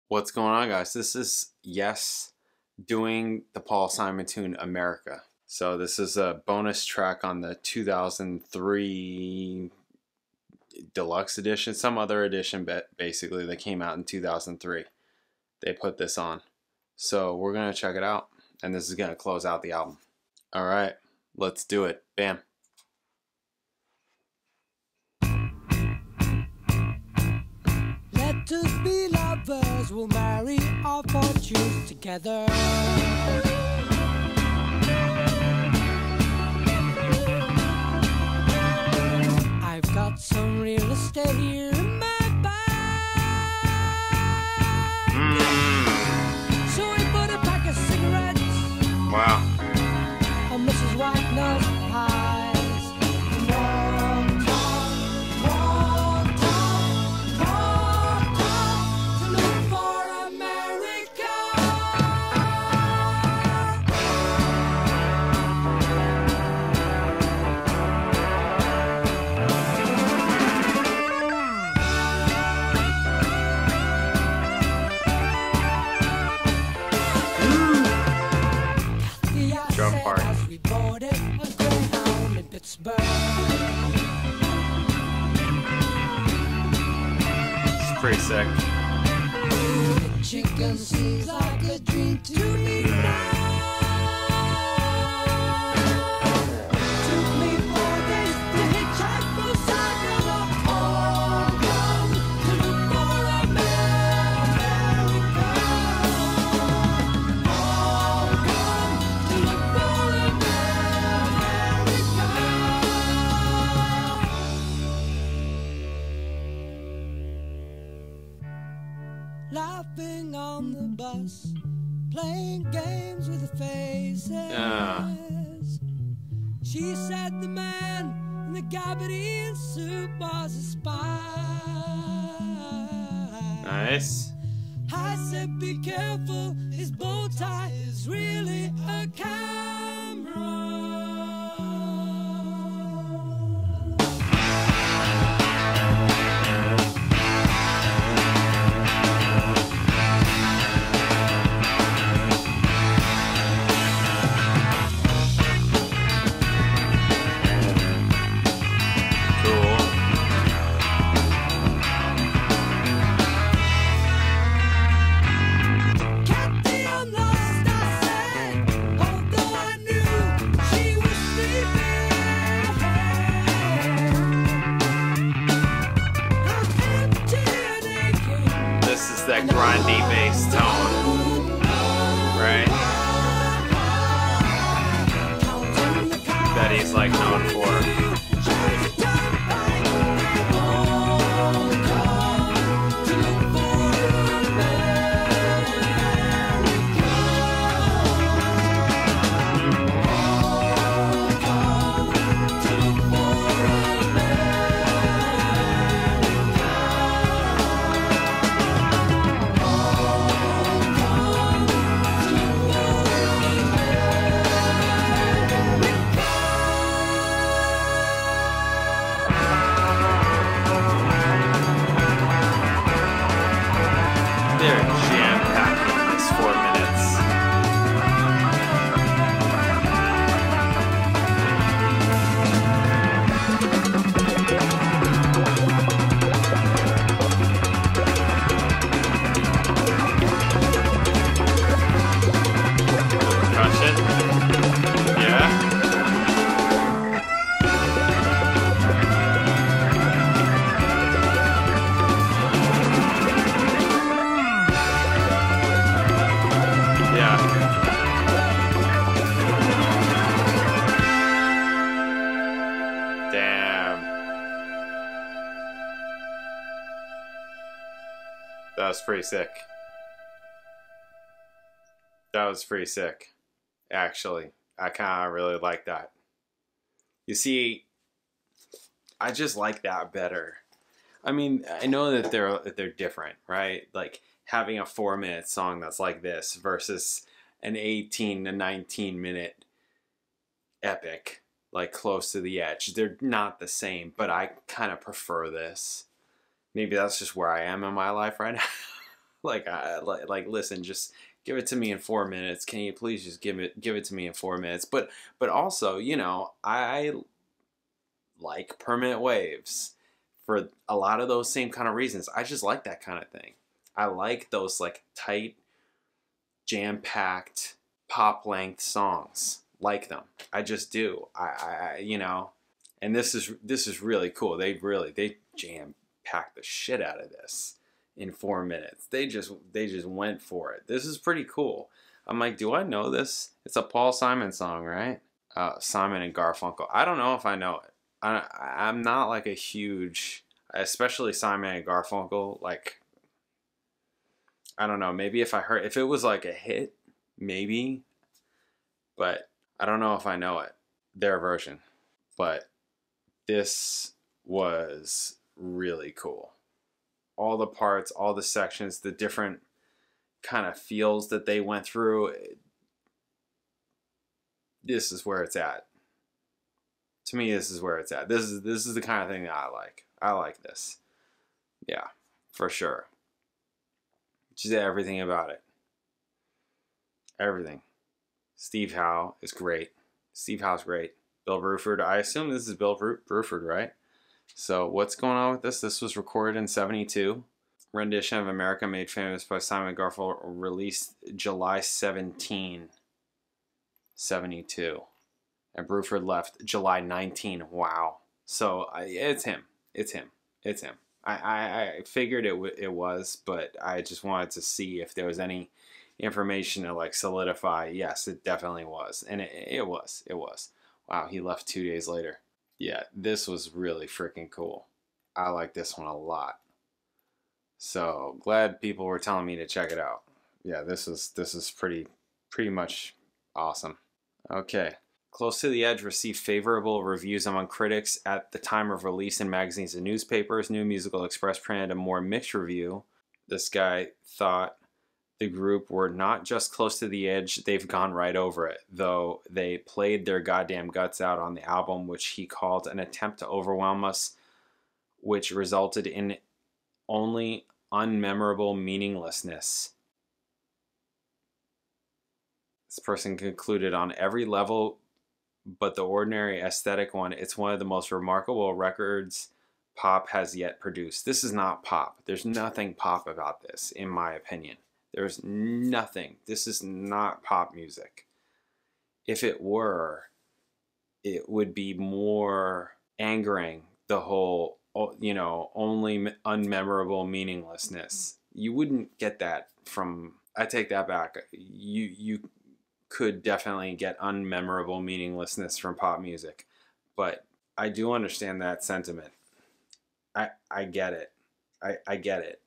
What's going on, guys? This is Yes doing the Paul Simon tune America. So this is a bonus track on the 2003 deluxe edition, some other edition basically that came out in 2003. They put this on. So we're going to check it out, and this is going to close out the album. All right, let's do it. Bam. Let us be lovers, we'll marry our fortunes together. I've got some real estate here in my bag. So we put a pack of cigarettes. Wow. On Mrs. Wagner's pies. It's pretty sick. The chicken seems like a dream to me now. Took me 4 days to hitchhike from Sacramento. Come to look for America. Come to look for laughing on the bus, playing games with the faces. She said the man in the gabardine suit was a spy. Nice. I said be careful, his bow tie is really a camera. That grindy bass tone, right? That he's like known for. That was pretty sick. That was pretty sick, actually. I kind of really like that. You see, I just like that better. I mean, I know that they're different, right? Like having a 4-minute song that's like this versus an 18 to 19-minute epic, like Close to the Edge. They're not the same, but I kind of prefer this. Maybe that's just where I am in my life right now. like listen, just give it to me in 4 minutes. Can you please just give it to me in 4 minutes? But also, you know, I like Permanent Waves for a lot of those same kind of reasons. I just like that kind of thing. I like those like tight, jam-packed, pop-length songs. Like them. I just do. I you know, and this is really cool. They jam-packed the shit out of this in 4 minutes. They just went for it. This is pretty cool. I'm like, do I know this? It's a Paul Simon song, right? Simon and Garfunkel. I don't know if I know it. I'm not like a huge, especially Simon and Garfunkel, like, I don't know, maybe if it was like a hit, maybe, but I don't know if I know it, their version. But this was really cool. All the parts, all the sections, the different kind of feels that they went through, this is where it's at. To me, this is where it's at. This is the kind of thing that I like. I like this. Yeah, for sure. Just everything about it. Everything. Steve Howe is great. Steve Howe's great. Bill Bruford. I assume this is Bill Bruford, right? So what's going on with this? This was recorded in 72. Rendition of America Made Famous by Simon Garfunkel, released July 17, 72. And Bruford left July 19. Wow. So it's him. It's him. It's him. I figured it was, but I just wanted to see if there was any information to like solidify. Yes, it definitely was. And it was. It was. Wow, he left 2 days later. Yeah, this was really freaking cool. I like this one a lot. So glad people were telling me to check it out. Yeah, this is pretty much awesome. Okay. Close to the Edge received favorable reviews among critics at the time of release in magazines and newspapers. New Musical Express printed a more mixed review. This guy thought the group were not just close to the edge, they've gone right over it, though they played their goddamn guts out on the album, which he called an attempt to overwhelm us, which resulted in only unmemorable meaninglessness. This person concluded, on every level but the ordinary aesthetic one, it's one of the most remarkable records pop has yet produced. This is not pop. There's nothing pop about this, in my opinion. There's nothing. This is not pop music. If it were, it would be more angering, the whole, you know, only unmemorable meaninglessness. You wouldn't get that from, I take that back. You could definitely get unmemorable meaninglessness from pop music, but I do understand that sentiment. I get it. I get it.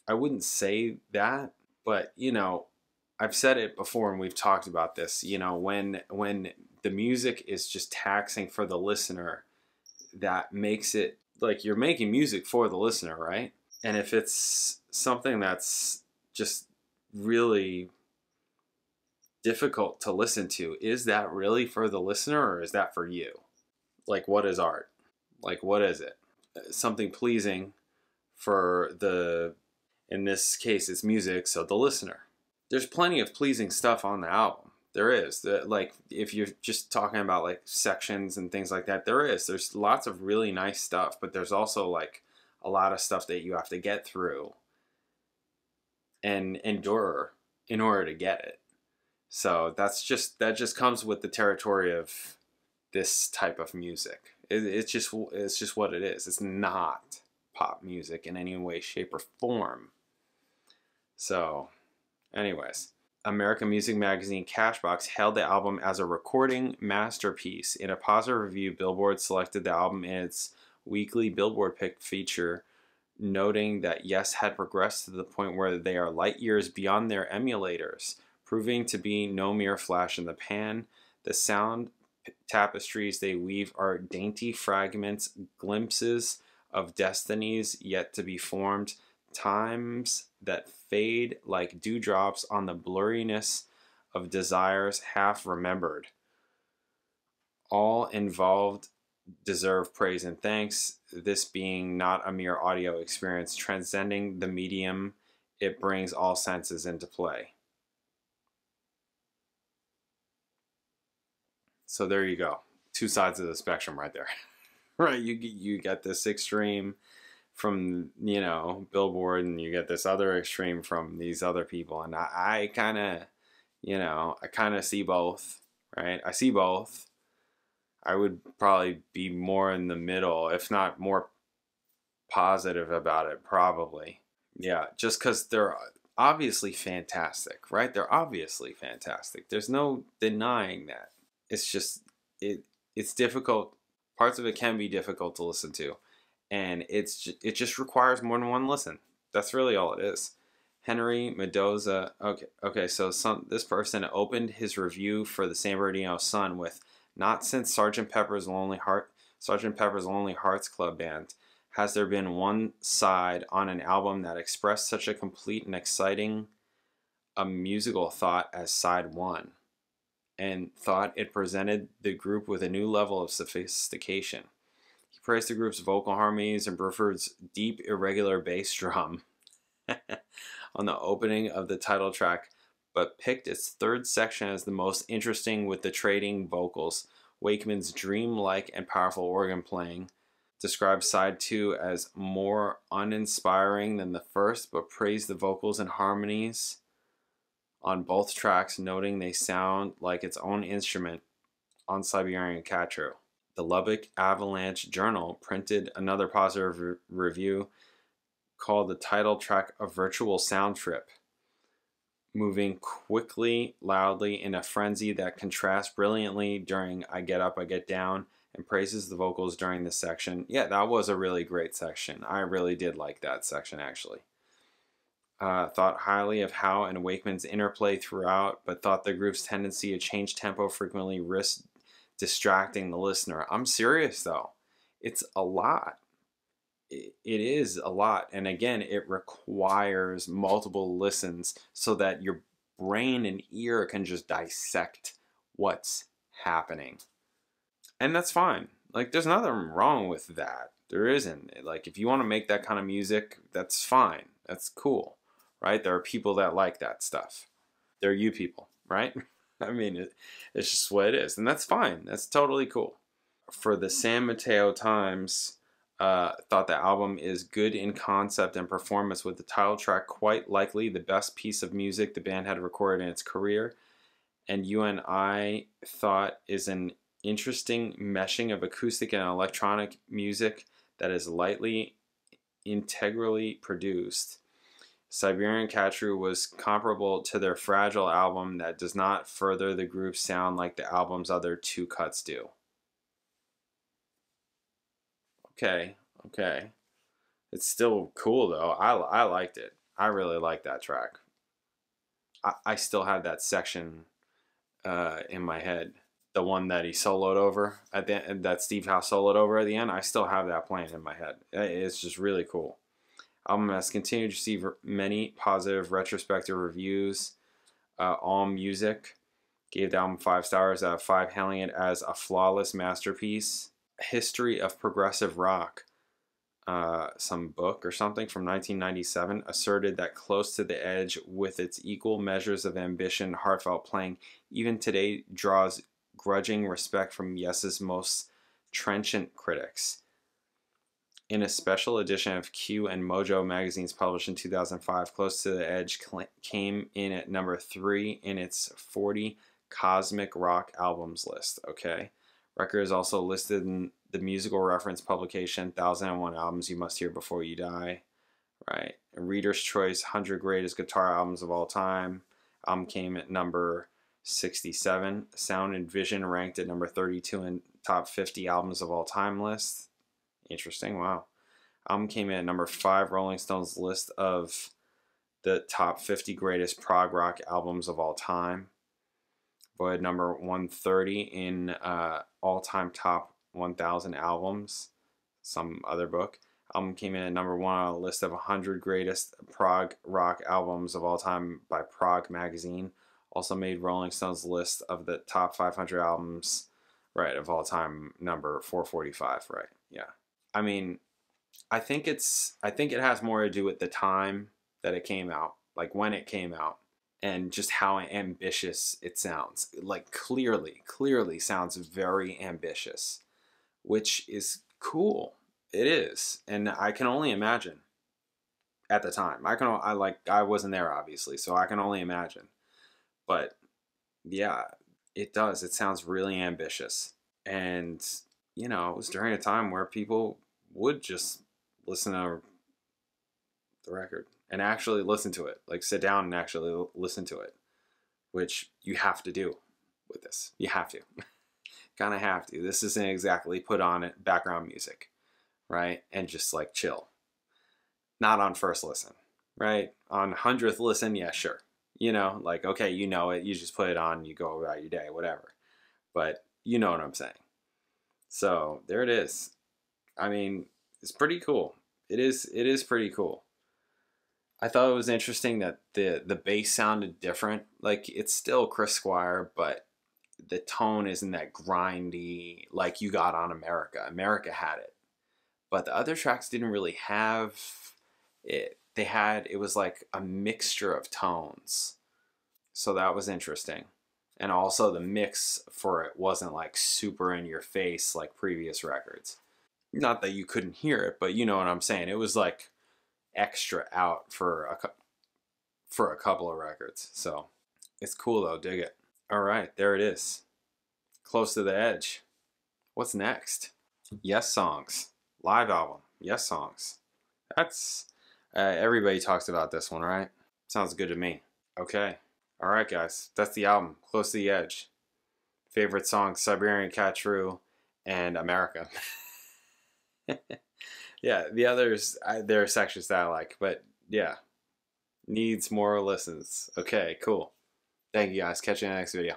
I wouldn't say that, but you know, I've said it before and we've talked about this, you know, when the music is just taxing for the listener, that makes it like you're making music for the listener, right? And if it's something that's just really difficult to listen to, is that really for the listener or is that for you? Like, what is art? Like, what is it? Something pleasing for the, in this case it's music, so the listener. There's plenty of pleasing stuff on the album. There is. Like, if you're just talking about like sections and things like that, there's lots of really nice stuff, but there's also like a lot of stuff that you have to get through and endure in order to get it. So that just comes with the territory of this type of music. It's just what it is. It's not pop music in any way, shape, or form. So, anyways, American Music Magazine Cashbox hailed the album as a recording masterpiece. In a positive review, Billboard selected the album in its weekly Billboard Pick feature, noting that Yes had progressed to the point where they are light years beyond their emulators, proving to be no mere flash in the pan. The sound tapestries they weave are dainty fragments, glimpses of destinies yet to be formed, times that fade like dewdrops on the blurriness of desires half remembered. All involved deserve praise and thanks, this being not a mere audio experience, transcending the medium, it brings all senses into play. So there you go. Two sides of the spectrum right there. Right, you get this extreme from, you know, Billboard, and you get this other extreme from these other people, and I kind of, you know, I kind of see both, right? I see both. I would probably be more in the middle, if not more positive about it, probably. Yeah, just because they're obviously fantastic, right? They're obviously fantastic. There's no denying that. It's just, it's difficult. Parts of it can be difficult to listen to, and it just requires more than one listen. That's really all it is. Henry Mendoza. Okay. So this person opened his review for the San Bernardino Sun with, "Not since Sgt. Pepper's Lonely Hearts Club Band has there been one side on an album that expressed such a complete and exciting a musical thought as side one, and thought it presented the group with a new level of sophistication." He praised the group's vocal harmonies and Bruford's deep, irregular bass drum on the opening of the title track, but picked its third section as the most interesting, with the trading vocals, Wakeman's dream-like and powerful organ playing. Described side 2 as more uninspiring than the first, but praised the vocals and harmonies on both tracks, noting they sound like its own instrument on Siberian Catro. The Lubbock Avalanche Journal printed another positive review, called the title track a virtual sound trip, moving quickly, loudly, in a frenzy that contrasts brilliantly during I Get Up, I Get Down, and praises the vocals during this section. Yeah, that was a really great section. I really did like that section, actually. Thought highly of Howe and Wakeman's interplay throughout, but thought the group's tendency to change tempo frequently risked distracting the listener. I'm serious, though. It's a lot. It is a lot. And again, it requires multiple listens so that your brain and ear can just dissect what's happening. And that's fine. Like, there's nothing wrong with that. There isn't. Like, if you want to make that kind of music, that's fine. That's cool, right? There are people that like that stuff. They're you people, right? I mean, it's just what it is. And that's fine. That's totally cool. For the San Mateo Times, thought the album is good in concept and performance, with the title track quite likely the best piece of music the band had recorded in its career. And UNI thought is an interesting meshing of acoustic and electronic music that is lightly integrally produced. Siberian Catro was comparable to their Fragile album that does not further the group's sound like the album's other two cuts do. Okay. It's still cool, though. I liked it. I really liked that track. I still have that section in my head. The one that he soloed over at the end, that Steve Howe soloed over at the end. I still have that playing in my head. It's just really cool. Album has continued to receive many positive retrospective reviews. AllMusic gave the album 5 stars out of 5, hailing it as a flawless masterpiece. History of Progressive Rock, some book or something from 1997, asserted that Close to the Edge, with its equal measures of ambition and heartfelt playing, even today draws grudging respect from Yes's most trenchant critics. In a special edition of Q and Mojo magazines published in 2005, Close to the Edge came in at number 3 in its 40 Cosmic Rock albums list. Okay. Record is also listed in the musical reference publication 1001 Albums You Must Hear Before You Die. Right. Reader's Choice 100 Greatest Guitar Albums of All Time. Album came at number 67. Sound and Vision ranked at number 32 in top 50 albums of all time list. Interesting. Wow. Album came in at number 5 Rolling Stones list of the top 50 greatest prog rock albums of all time. Voted number 130 in all-time top 1,000 albums. Some other book. Album came in at number 1 on a list of 100 greatest prog rock albums of all time by Prog Magazine. Also made Rolling Stone's list of the top 500 albums Right, of all time, number 445, right. Yeah. I mean, I think it has more to do with the time that it came out, like when it came out, and just how ambitious it sounds. Like clearly sounds very ambitious, which is cool. It is. And I can only imagine at the time. I wasn't there obviously, so I can only imagine. But yeah, it does. It sounds really ambitious. And, you know, it was during a time where people would just listen to the record and actually listen to it. Like sit down and actually listen to it, which you have to do with this. You have to. Kind of have to. This isn't exactly put on it background music, right? And just like chill. Not on first listen, right? On 100th listen, yeah, sure. You know, like, okay, you know it. You just put it on, you go about your day, whatever. But you know what I'm saying. So there it is. I mean, it's pretty cool. It is pretty cool. I thought it was interesting that the bass sounded different. Like, it's still Chris Squire, but the tone isn't that grindy like you got on America. America had it. But the other tracks didn't really have it. It was like a mixture of tones. So that was interesting. And also the mix for it wasn't like super in your face like previous records. Not that you couldn't hear it, but you know what I'm saying. It was like extra out for a couple of records. So it's cool though. Dig it. All right, there it is. Close to the Edge. What's next? Yes Songs. Live album. Yes Songs. That's everybody talks about this one, right? Sounds good to me. Okay. All right, guys. That's the album. Close to the Edge. Favorite songs: Siberian Cat True and America. Yeah, the others, there are sections that I like, but yeah, needs more listens. Okay, cool. Thank you guys. Catch you in the next video.